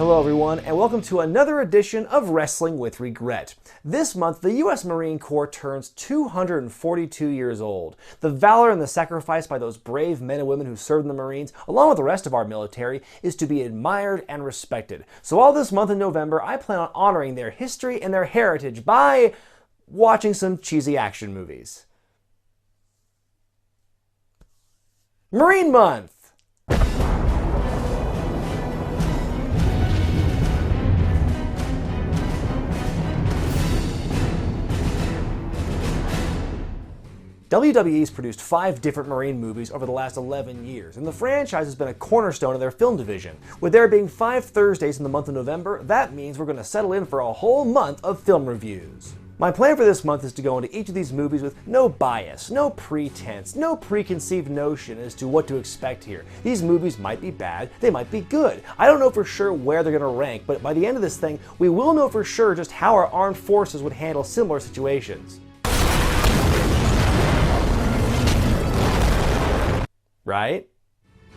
Hello everyone, and welcome to another edition of Wrestling with Regret. This month, the U.S. Marine Corps turns 242 years old. The valor and the sacrifice by those brave men and women who served in the Marines, along with the rest of our military, is to be admired and respected. So all this month in November, I plan on honoring their history and their heritage by watching some cheesy action movies. Marine Month! WWE's produced 5 different Marine movies over the last 11 years, and the franchise has been a cornerstone of their film division. With there being 5 Thursdays in the month of November, that means we're going to settle in for a whole month of film reviews. My plan for this month is to go into each of these movies with no bias, no pretense, no preconceived notion as to what to expect here. These movies might be bad, they might be good. I don't know for sure where they're going to rank, but by the end of this thing, we will know for sure just how our armed forces would handle similar situations. Right?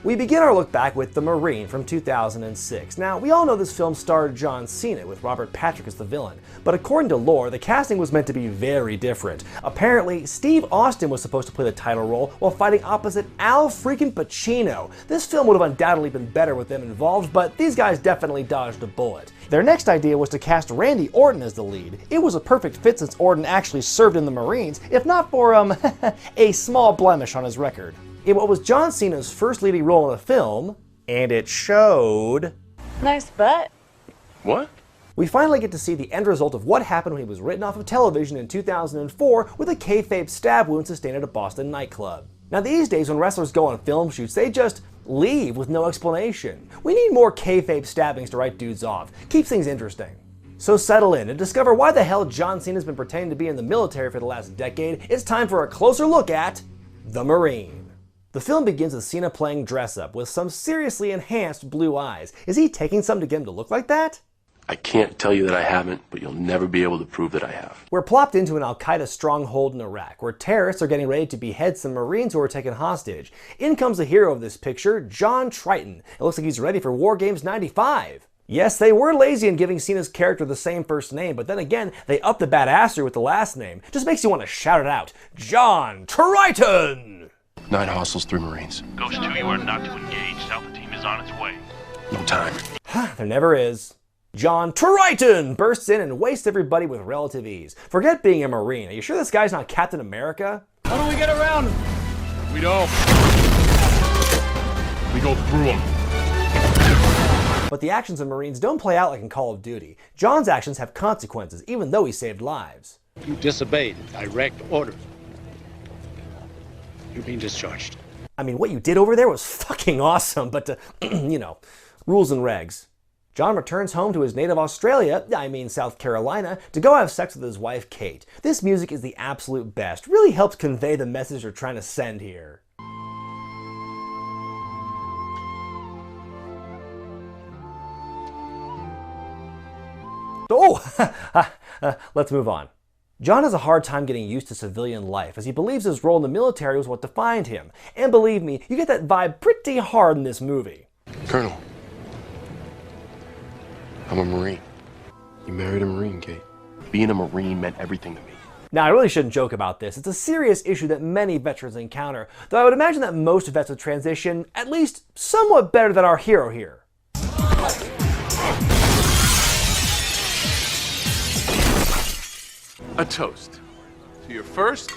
We begin our look back with The Marine from 2006. Now, we all know this film starred John Cena with Robert Patrick as the villain, but according to lore, the casting was meant to be very different. Apparently, Steve Austin was supposed to play the title role while fighting opposite Al freaking Pacino. This film would have undoubtedly been better with them involved, but these guys definitely dodged a bullet. Their next idea was to cast Randy Orton as the lead. It was a perfect fit since Orton actually served in the Marines, if not for, a small blemish on his record. In what was John Cena's first leading role in a film, and it showed... Nice butt. What? We finally get to see the end result of what happened when he was written off of television in 2004 with a kayfabe stab wound sustained at a Boston nightclub. Now these days when wrestlers go on film shoots, they just leave with no explanation. We need more kayfabe stabbings to write dudes off. Keeps things interesting. So settle in and discover why the hell John Cena's been pretending to be in the military for the last decade. It's time for a closer look at The Marine. The film begins with Cena playing dress-up with some seriously enhanced blue eyes. Is he taking something to get him to look like that? I can't tell you that I haven't, but you'll never be able to prove that I have. We're plopped into an Al-Qaeda stronghold in Iraq, where terrorists are getting ready to behead some Marines who are taken hostage. In comes the hero of this picture, John Triton. It looks like he's ready for War Games 95. Yes, they were lazy in giving Cena's character the same first name, but then again, they upped the badassery with the last name. Just makes you want to shout it out. John Triton! 9 hostiles, 3 Marines. Ghost 2, you are not to engage. Alpha team is on its way. No time. There never is. John Triton bursts in and wastes everybody with relative ease. Forget being a Marine. Are you sure this guy's not Captain America? How do we get around him? We don't. We go through them. But the actions of Marines don't play out like in Call of Duty. John's actions have consequences, even though he saved lives. You disobeyed direct orders. You're being discharged. I mean, what you did over there was fucking awesome, but, you know, rules and regs. John returns home to his native Australia, South Carolina, to go have sex with his wife, Kate. This music is the absolute best. Really helps convey the message they're trying to send here. Oh, let's move on. John has a hard time getting used to civilian life as he believes his role in the military was what defined him. And believe me, you get that vibe pretty hard in this movie. Colonel, I'm a Marine. You married a Marine, Kate. Being a Marine meant everything to me. Now, I really shouldn't joke about this. It's a serious issue that many veterans encounter, though I would imagine that most vets would transition at least somewhat better than our hero here. A toast to your first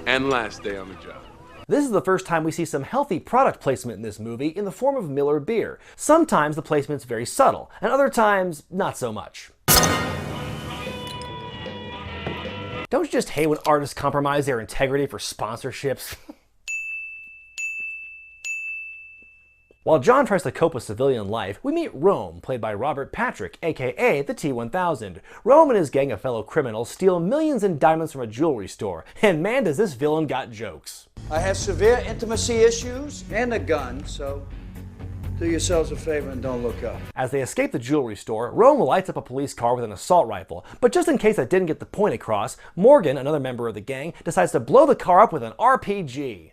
and last day on the job. This is the first time we see some healthy product placement in this movie in the form of Miller beer. Sometimes the placement's very subtle, and other times, not so much. Don't you just hate when artists compromise their integrity for sponsorships? While John tries to cope with civilian life, we meet Rome, played by Robert Patrick, aka the T-1000. Rome and his gang of fellow criminals steal millions in diamonds from a jewelry store, and man does this villain got jokes. I have severe intimacy issues and a gun, so do yourselves a favor and don't look up. As they escape the jewelry store, Rome lights up a police car with an assault rifle, but just in case that didn't get the point across, Morgan, another member of the gang, decides to blow the car up with an RPG.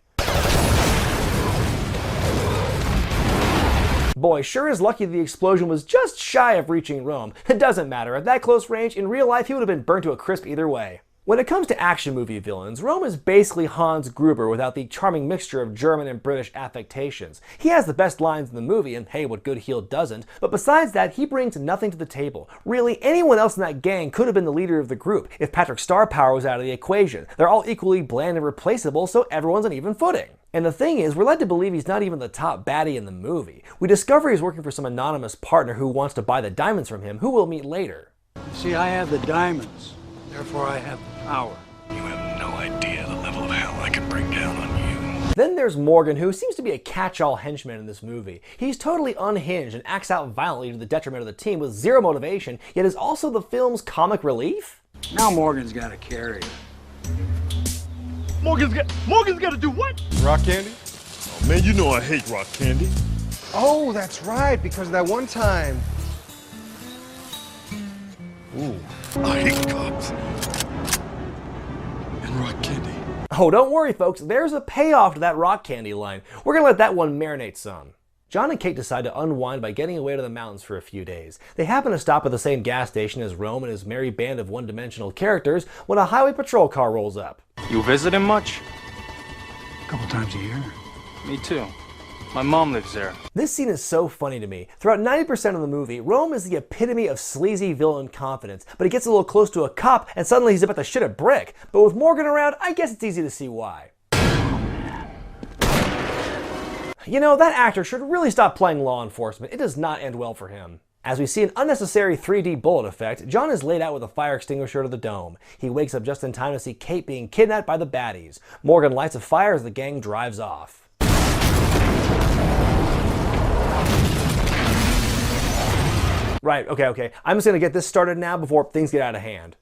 Boy, sure is lucky the explosion was just shy of reaching Rome. It doesn't matter, at that close range, in real life he would have been burnt to a crisp either way. When it comes to action movie villains, Rome is basically Hans Gruber without the charming mixture of German and British affectations. He has the best lines in the movie, and hey, what good heel doesn't, but besides that, he brings nothing to the table. Really, anyone else in that gang could have been the leader of the group if Patrick's star power was out of the equation. They're all equally bland and replaceable, so everyone's on even footing. And the thing is, we're led to believe he's not even the top baddie in the movie. We discover he's working for some anonymous partner who wants to buy the diamonds from him, who we'll meet later. See, I have the diamonds. Therefore, I have the power. You have no idea the level of hell I can bring down on you. Then there's Morgan, who seems to be a catch-all henchman in this movie. He's totally unhinged and acts out violently to the detriment of the team with zero motivation, yet is also the film's comic relief? Now Morgan's got a carrier. Morgan's got to do what? Rock candy? Oh, man, you know I hate rock candy. Oh, that's right, because that one time. Ooh, I hate cops. And rock candy. Oh, don't worry, folks. There's a payoff to that rock candy line. We're gonna let that one marinate some. John and Kate decide to unwind by getting away to the mountains for a few days. They happen to stop at the same gas station as Rome and his merry band of one-dimensional characters when a highway patrol car rolls up. You visit him much? A couple times a year. Me too. My mom lives there. This scene is so funny to me. Throughout 90% of the movie, Rome is the epitome of sleazy villain confidence, but he gets a little close to a cop and suddenly he's about to shit a brick. But with Morgan around, I guess it's easy to see why. You know, that actor should really stop playing law enforcement. It does not end well for him. As we see an unnecessary 3D bullet effect, John is laid out with a fire extinguisher to the dome. He wakes up just in time to see Kate being kidnapped by the baddies. Morgan lights a fire as the gang drives off. Right, okay. I'm just gonna get this started now before things get out of hand.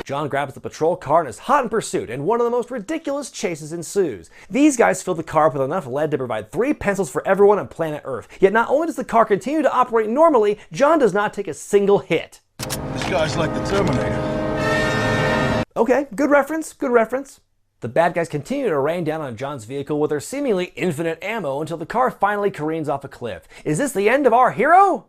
John grabs the patrol car and is hot in pursuit, and one of the most ridiculous chases ensues. These guys fill the car up with enough lead to provide 3 pencils for everyone on planet Earth. Yet not only does the car continue to operate normally, John does not take a single hit. This guy's like the Terminator. Okay, good reference. The bad guys continue to rain down on John's vehicle with their seemingly infinite ammo until the car finally careens off a cliff. Is this the end of our hero?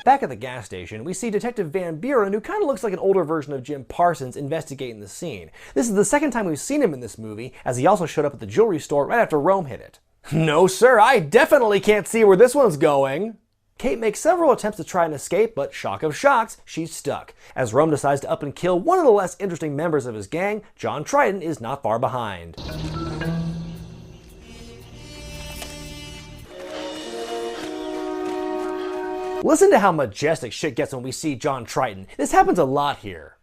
Back at the gas station, we see Detective Van Buren, who kind of looks like an older version of Jim Parsons, investigating the scene. This is the second time we've seen him in this movie, as he also showed up at the jewelry store right after Rome hit it. No sir, I definitely can't see where this one's going. Kate makes several attempts to try and escape, but shock of shocks, she's stuck. As Rome decides to up and kill one of the less interesting members of his gang, John Triton is not far behind. Listen to how majestic shit gets when we see John Triton. This happens a lot here.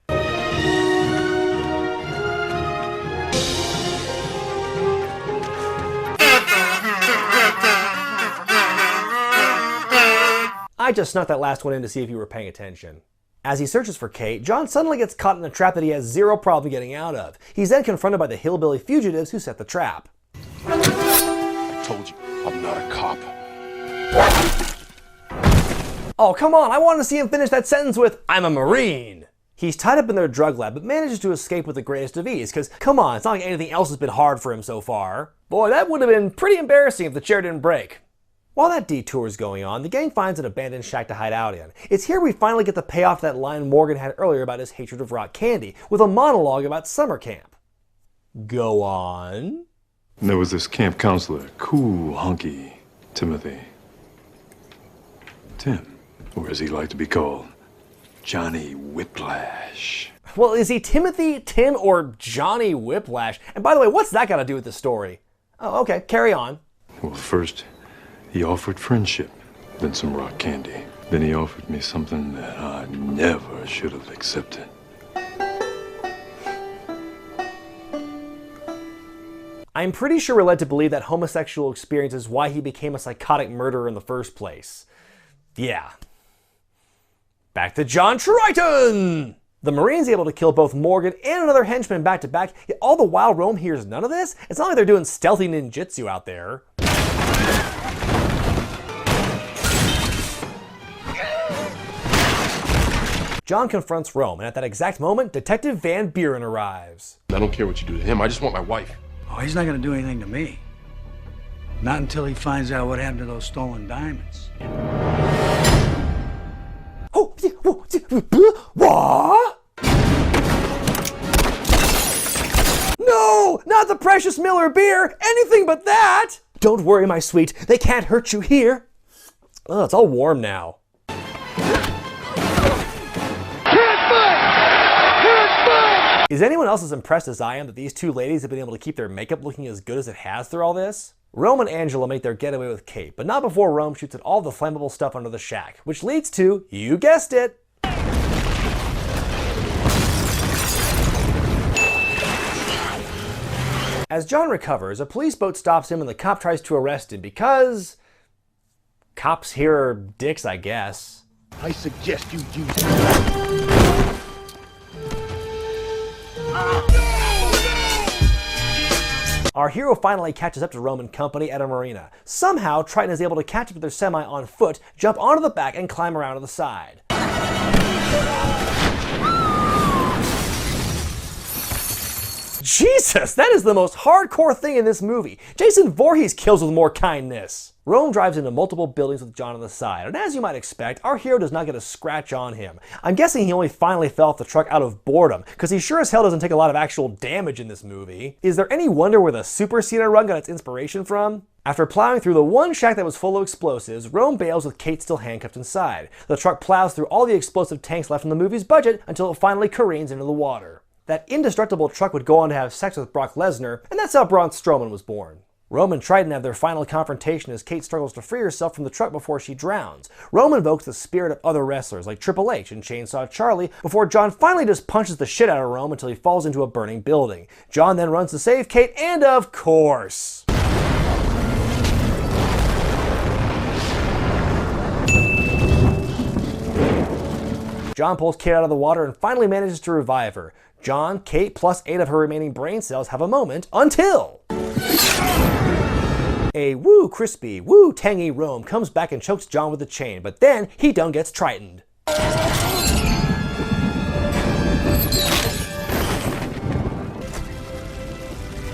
I just snuck that last one in to see if you were paying attention. As he searches for Kate, John suddenly gets caught in a trap that he has zero problem getting out of. He's then confronted by the hillbilly fugitives who set the trap. I told you, I'm not a cop. Oh, come on, I wanted to see him finish that sentence with, "I'm a Marine." He's tied up in their drug lab, but manages to escape with the greatest of ease, because come on, it's not like anything else has been hard for him so far. Boy, that would have been pretty embarrassing if the chair didn't break. While that detour is going on, the gang finds an abandoned shack to hide out in. It's here we finally get the payoff to that line Morgan had earlier about his hatred of rock candy, with a monologue about summer camp. Go on. And there was this camp counselor, cool, hunky, Timothy. Tim. Or as he liked to be called, Johnny Whiplash. Well, is he Timothy, Tim, or Johnny Whiplash? And by the way, what's that got to do with the story? Oh, okay, carry on. Well, first, he offered friendship, then some rock candy. Then he offered me something that I never should have accepted. I'm pretty sure we're led to believe that homosexual experience is why he became a psychotic murderer in the first place. Yeah. Back to John Triton! The Marine's able to kill both Morgan and another henchman back to back, yet all the while Rome hears none of this? It's not like they're doing stealthy ninjutsu out there. John confronts Rome, and at that exact moment, Detective Van Buren arrives. I don't care what you do to him. I just want my wife. Oh, he's not gonna do anything to me. Not until he finds out what happened to those stolen diamonds. What? No, not the precious Miller beer, anything but that! Don't worry, my sweet, they can't hurt you here. Oh, it's all warm now. Is anyone else as impressed as I am that these two ladies have been able to keep their makeup looking as good as it has through all this? Rome and Angela make their getaway with Kate, but not before Rome shoots at all the flammable stuff under the shack, which leads to, you guessed it, as John recovers, a police boat stops him and the cop tries to arrest him because cops here are dicks, I guess. I suggest you use it. Our hero finally catches up to Rome and company at a marina. Somehow, Triton is able to catch up to their semi on foot, jump onto the back, and climb around to the side. Jesus, that is the most hardcore thing in this movie. Jason Voorhees kills with more kindness. Rome drives into multiple buildings with John on the side, and as you might expect, our hero does not get a scratch on him. I'm guessing he only finally fell off the truck out of boredom, because he sure as hell doesn't take a lot of actual damage in this movie. Is there any wonder where the Super Cena run got its inspiration from? After plowing through the one shack that was full of explosives, Rome bails with Kate still handcuffed inside. The truck plows through all the explosive tanks left in the movie's budget until it finally careens into the water. That indestructible truck would go on to have sex with Brock Lesnar, and that's how Braun Strowman was born. Rome and Triton have their final confrontation as Kate struggles to free herself from the truck before she drowns. Rome invokes the spirit of other wrestlers like Triple H and Chainsaw Charlie before John finally just punches the shit out of Rome until he falls into a burning building. John then runs to save Kate and, of course, John pulls Kate out of the water and finally manages to revive her. John, Kate, plus 8 of her remaining brain cells have a moment until a woo crispy, woo tangy Rome comes back and chokes John with a chain, but then he done gets Tritoned.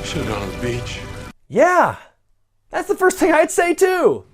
Should've gone to the beach. Yeah, that's the first thing I'd say too.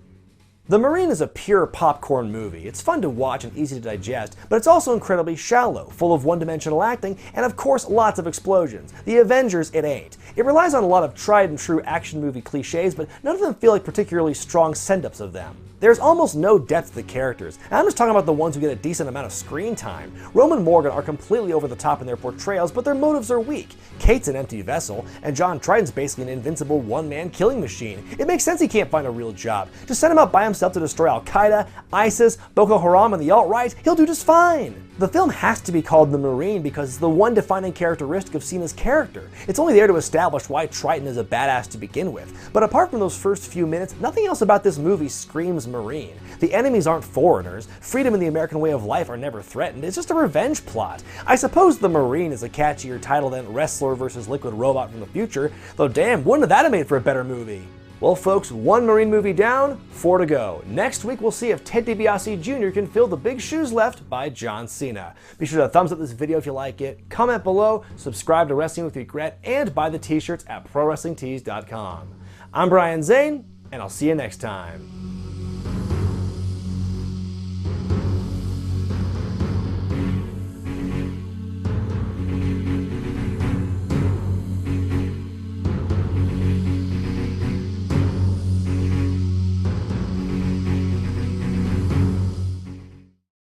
The Marine is a pure popcorn movie. It's fun to watch and easy to digest, but it's also incredibly shallow, full of one-dimensional acting, and of course lots of explosions. The Avengers, it ain't. It relies on a lot of tried and true action movie cliches, but none of them feel like particularly strong send-ups of them. There's almost no depth to the characters, and I'm just talking about the ones who get a decent amount of screen time. Rome and Morgan are completely over the top in their portrayals, but their motives are weak. Kate's an empty vessel, and John Triton's basically an invincible one-man killing machine. It makes sense he can't find a real job. Just send him out by himself to destroy Al-Qaeda, ISIS, Boko Haram, and the alt-right, he'll do just fine. The film has to be called The Marine because it's the one defining characteristic of Cena's character. It's only there to establish why Triton is a badass to begin with. But apart from those first few minutes, nothing else about this movie screams Marine. The enemies aren't foreigners, freedom and the American way of life are never threatened, it's just a revenge plot. I suppose The Marine is a catchier title than Wrestler vs. Liquid Robot from the Future, though damn, wouldn't that have made for a better movie? Well folks, 1 Marine movie down, 4 to go. Next week we'll see if Ted DiBiase Jr. can fill the big shoes left by John Cena. Be sure to thumbs up this video if you like it, comment below, subscribe to Wrestling with Regret, and buy the t-shirts at ProWrestlingTees.com. I'm Brian Zane, and I'll see you next time.